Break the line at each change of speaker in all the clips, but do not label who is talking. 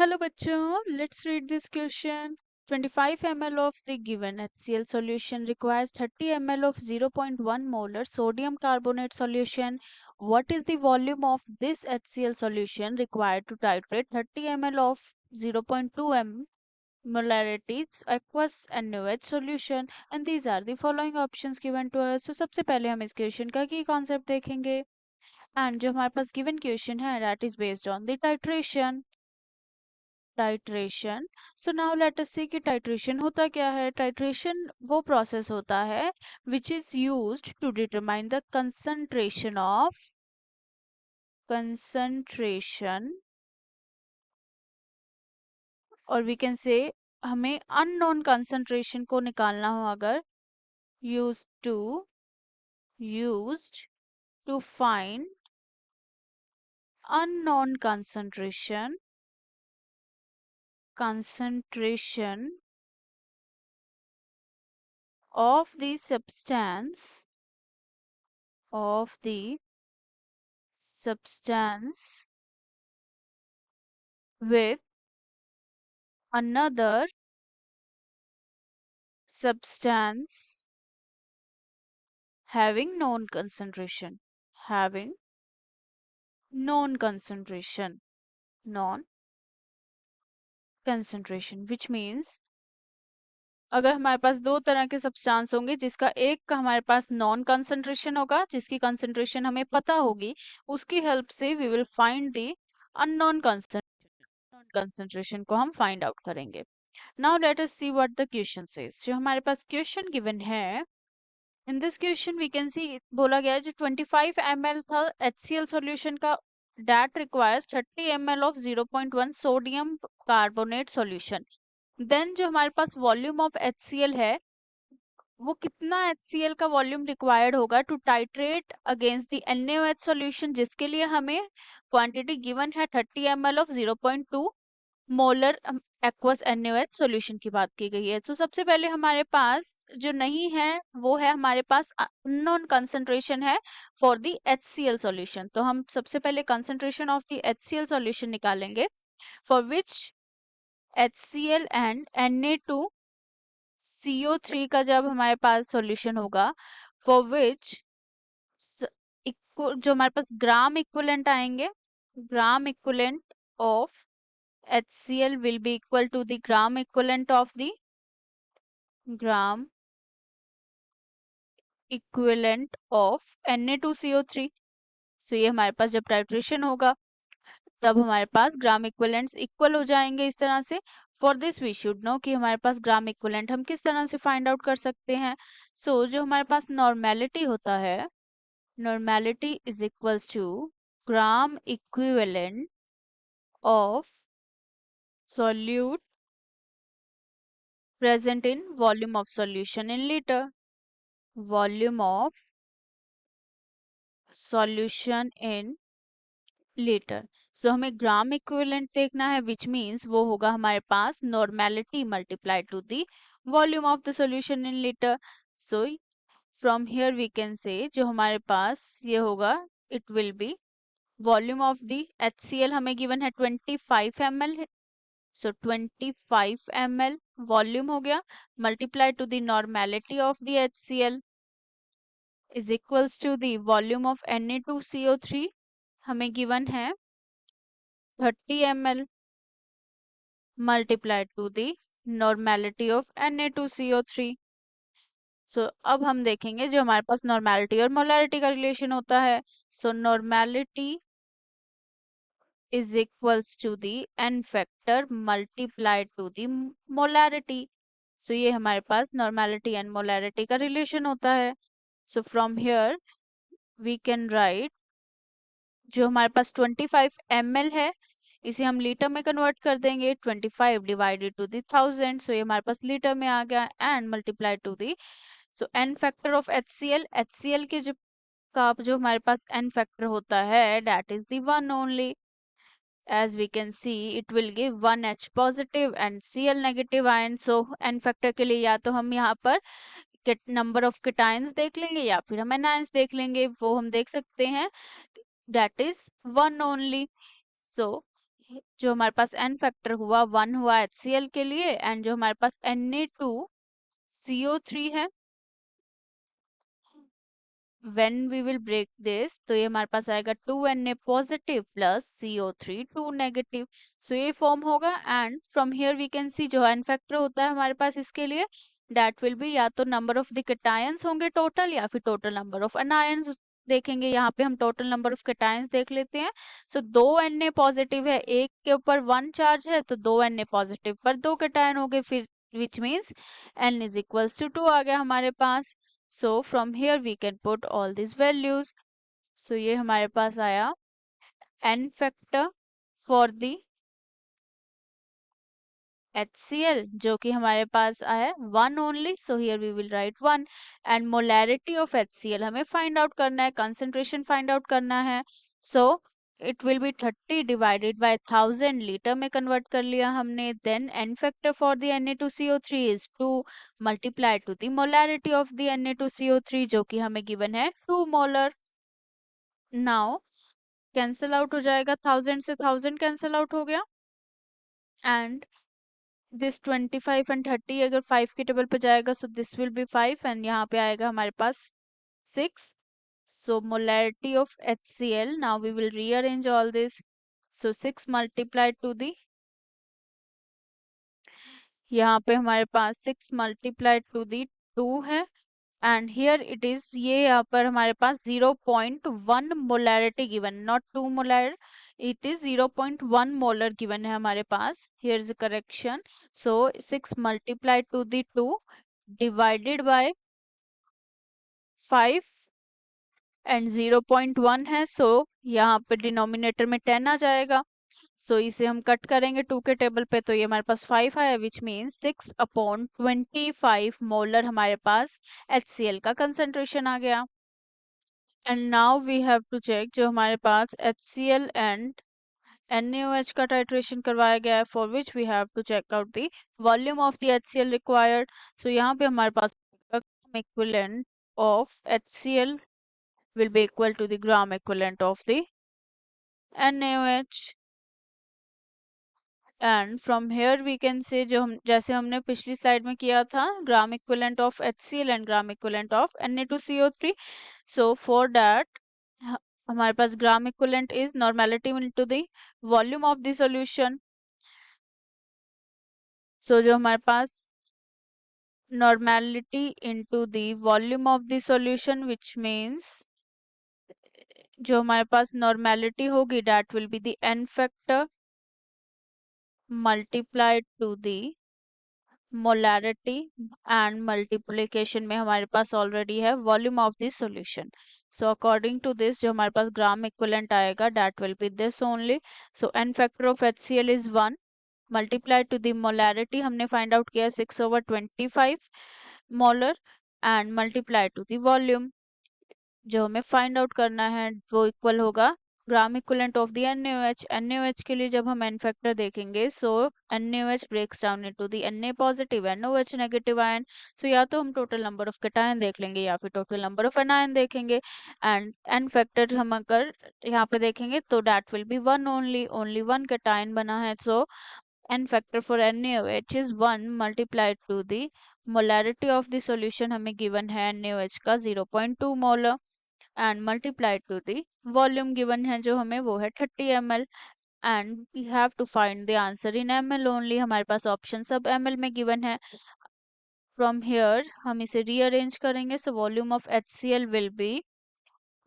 Hello bachcho, let's read this question. 25 ml of the given HCl solution requires 30 ml of 0.1 molar sodium carbonate solution. What is the volume of this HCl solution required to titrate 30 ml of 0.2 molarity aqueous NaOH solution? And these are the following options given to us. So सबसे पहले हम इस question का की concept देखेंगे and जो हमारे पास गिवन क्वेश्चन है that is based on the titration. So now let us see कि टाइट्रेशन होता क्या है. टाइट्रेशन वो प्रोसेस होता है which is used to determine the concentration और वी कैन से हमें अननोन कंसंट्रेशन को निकालना हो अगर used to find unknown concentration of the substance with another substance having known concentration, which means अगर हमारे पास दो तरह के सब्सटेंस होंगे जिसका एक का हमारे पास नॉन कंसंट्रेशन होगा जिसकी कंसंट्रेशन हमें पता होगी, उसकी हेल्प से we will find the unknown concentration को हम फाइंड आउट करेंगे. Now let us see what the question says. जो हमारे पास क्वेश्चन गिवन है, in this question we can see बोला गया है जो 25 ml था HCl सॉल्यूशन का that requires 30 ml of 0.1 sodium carbonate solution. Then जो हमारे पास वॉल्यूम ऑफ HCl है वो कितना HCl का वॉल्यूम रिक्वायर्ड होगा to titrate against the NaOH solution, जिसके लिए हमें क्वांटिटी गिवन है 30 ml of 0.2 molar aqueous NaOH solution की बात की गई है. तो सबसे पहले हमारे पास जो नहीं है वो है हमारे पास अननोन कंसंट्रेशन है फॉर द HCl सॉल्यूशन. तो हम सबसे पहले concentration of the HCl solution निकालेंगे for which HCl and Na2CO3 का जब हमारे पास सॉल्यूशन होगा फॉर विच जो हमारे पास ग्राम इक्विवेलेंट आएंगे, ग्राम equivalent of HCl will be equal to the gram equivalent of the gram equivalent of Na2CO3. So ये हमारे पास जब टाइट्रेशन होगा तब हमारे पास ग्राम इक्विवेलेंट्स इक्वल हो जाएंगे इस तरह से. For this we should know कि हमारे पास ग्राम इक्विवेलेंट हम किस तरह से फाइंड आउट कर सकते हैं. सो जो हमारे पास नॉर्मेलिटी होता है, normality is equals to gram equivalent of solute present in volume of solution in liter. Volume of solution in liter. So हमें ग्राम इक्विवेलेंट देखना है which means वो होगा हमारे पास normality multiplied to the volume of the solution in liter. So from here we can say जो हमारे पास ये होगा it will be volume of the HCl हमें given है 25 ml. So 25 ml volume हो गया multiplied to the normality of the HCl is equals to the volume of Na2CO3 हमें given है 30 ml multiplied to the normality of Na2CO3. So अब हम देखेंगे जो हमारे पास नॉर्मेलिटी और मोलैरिटी का रिलेशन होता है. सो normality is equals to the n factor multiplied to the molarity. So ये हमारे पास नॉर्मेलिटी एंड मोलैरिटी का रिलेशन होता है. So from here we can write जो हमारे पास 25 ml है इसे हम लीटर में कन्वर्ट कर देंगे. 25 डिवाइडेड टू दी 1000. सो ये हमारे पास लीटर में आ गया and multiply to the so n factor of HCl के जो हमारे पास n फैक्टर होता है that is the one only. As we can see it will give 1H positive and Cl negative ion. So n factor के लिए या तो हम यहाँ पर नंबर ऑफ केटाइंस देख लेंगे या फिर हम एनाइंस देख लेंगे, वो हम देख सकते हैं that is one only. So जो हमारे पास n फैक्टर हुआ 1 हुआ HCl के लिए, एंड जो हमारे पास Na2CO3 है, when we will break this, तो ये हमारे पास आएगा 2Na positive plus CO3 2 negative. सो ये फॉर्म होगा, and from here we can see जो n फैक्टर होता है हमारे पास इसके लिए, दैट विल बी या तो नंबर ऑफ द कैटायंस होंगे टोटल, या फिर टोटल नंबर ऑफ अनायंस देखेंगे. यहाँ पे हम टोटल नंबर ऑफ कैटायंस देख लेते हैं. सो दो Na पॉजिटिव है, एक के ऊपर 1 चार्ज है, तो दो Na पॉजिटिव पर दो कैटायन हो गए, फिर which means n is equals to 2 आ गया हमारे पास. So from here we can put all these values. So ये हमारे पास आया n factor for the HCl, जो कि हमारे पास आया 1 only. So here we will write 1. And molarity of HCl हमें find out करना है, concentration find out करना है. So it will be 30 divided by 1000 liter में convert कर लिया हमने. Then n factor for the Na2CO3 is 2 multiplied to the molarity of the Na2CO3, जो कि हमें given है 2 molar. Now cancel out हो जाएगा, 1000 से 1000 cancel out हो गया, and दिस 25 एंड 30 अगर 5 के टेबल पे जाएगा, so this will be 5, and यहाँ पे आएगा हमारे पास 6. So molarity of HCl, now we will rearrange all this. So 6 multiplied to the, यहाँ पे हमारे पास 6 मल्टीप्लाइड टू दी 2 है, एंड हियर इट इज, ये यहाँ पर हमारे पास 0.1 molarity given, not 2 molar, it is 0.1 molar given है हमारे पास. Here is a correction. So 6 multiplied to the 2 divided by 5 and 0.1 है, सो यहाँ पे डिनोमिनेटर में 10 आ जाएगा. सो इसे हम कट करेंगे 2 के टेबल पे, तो ये हमारे पास 5 आया, विच मीन्स 6/25 मोलर हमारे पास HCl का कंसेंट्रेशन आ गया. And now we have to check जो हमारे पास HCl एंड NaOH का टाइट्रेशन करवाया गया है, for which we have to check out the volume of the HCl required. So यहाँ पे हमारे पास equivalent of HCl will be equal to the gram equivalent of the NaOH. And from here we can say, जो हम जैसे हमने पिछली slide में किया था, gram equivalent of HCl and gram equivalent of Na2CO3. So for that हमारे पास gram equivalent is normality into the volume of the solution. So जो हमारे पास normality into the volume of the solution, which means जो हमारे पास normality होगी, that will be the n factor multiplied to the molarity, and multiplication में हमारे पास ऑलरेडी है volume of this solution. So according to this जो हमारे पास ग्राम इक्विवेलेंट आएगा, that will be this only. So n factor of HCl is 1 multiplied to the molarity हमने find out किया 6/25 molar, and multiplied to the volume जो हमें find out करना है, वो इक्वल होगा gram equivalent of the NaOH. NaOH के लिए जब हम n फैक्टर देखेंगे, so NaOH breaks down into the Na positive NaOH negative ion. So या तो हम टोटल नंबर ऑफ कैटायन देख लेंगे, या फिर टोटल नंबर ऑफ एनायन देखेंगे. एंड n फैक्टर हम अगर यहाँ पे देखेंगे, तो that will B 1 only, only 1 cation बना है. सो n factor for NaOH is 1 multiplied to the molarity of the solution हमें given है NaOH का 0.2 molar, and multiplied to the volume given है जो हमें वो है 30 ml, and we have to find the answer in ml only. हमारे पास option सब ml में given है. From here हम इसे rearrange करेंगे, so volume of HCl will be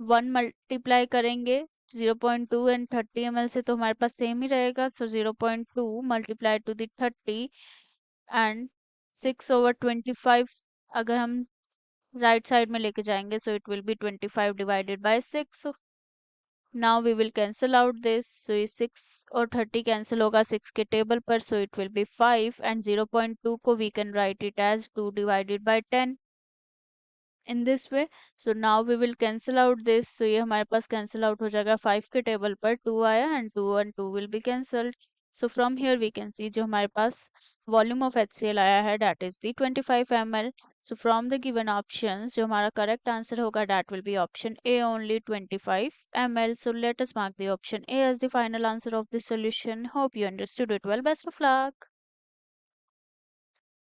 1 multiply करेंगे 0.2 एंड 30 ml से, तो हमारे पास सेम ही रहेगा. So 0.2 multiply to the 30 and 6/25 अगर हम राइट साइड में लेके जाएंगे, so it will be 25 divided by 6. Now we will cancel out this. So ये 6 और 30 कैंसिल होगा 6 के टेबल पर, so it will be 5, and 0.2 को we can write it as 2 divided by 10 in this way. So now we will cancel out this. So ये हमारे पास cancel out हो जाएगा 5 के टेबल पर 2 आया, and 2 and 2 will be cancelled. So from here we can see जो हमारे पास volume of HCl आया है that is the 25 ml. So from the given options जो हमारा करेक्ट आंसर होगा that will be option A only 25 ml. So let us mark the option A as the final answer of this solution. Hope you understood it well. Best of luck.